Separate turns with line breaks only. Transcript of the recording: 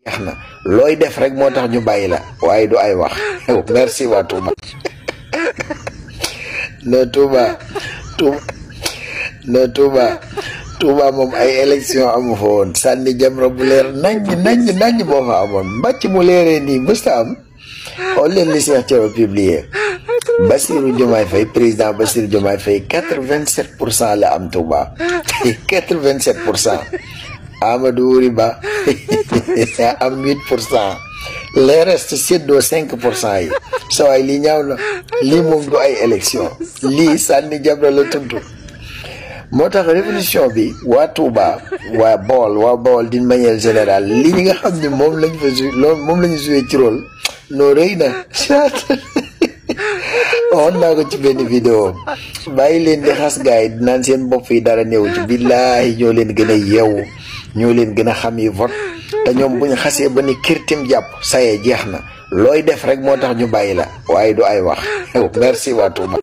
jeex na looy def rek moo tax ñu bàyyi la waaye du ay wax merci waa Touba. no Touba moom ay élection amu fa woon sànni Jamra bu leer naññ boo fa amoon mbàcc mu leeree nii mësta am. xool leen li Cheikh Thioro publié Bassirou Diomaye Faye président Bassirou Diomaye Faye 87% la am Touba 87%. Amadou Wuri Ba am 8%. les restes séddoo 5% yi sa waay lii ñaaw na lii moom du ay élection lii sànni Jamra la tudd. moo tax révolution bi waa Touba waa Bawol d'une manière générale li ñi nga xam ne moom lañ fa moom la ñu joué ci rôle noo rëy na waxoon naa ko ci benn vidéo bàyyi leen di xas gaay yi naan seen bopp yi dara néew ci billaahi ñoo leen gën a yeewu ñoo leen gën a xam yi vote te ñoom bu ñu xasee ba ni kirtim jàpp saye jeex na looy def rek moo tax ñu bàyyi la waaye du ay wax merci waa Touba.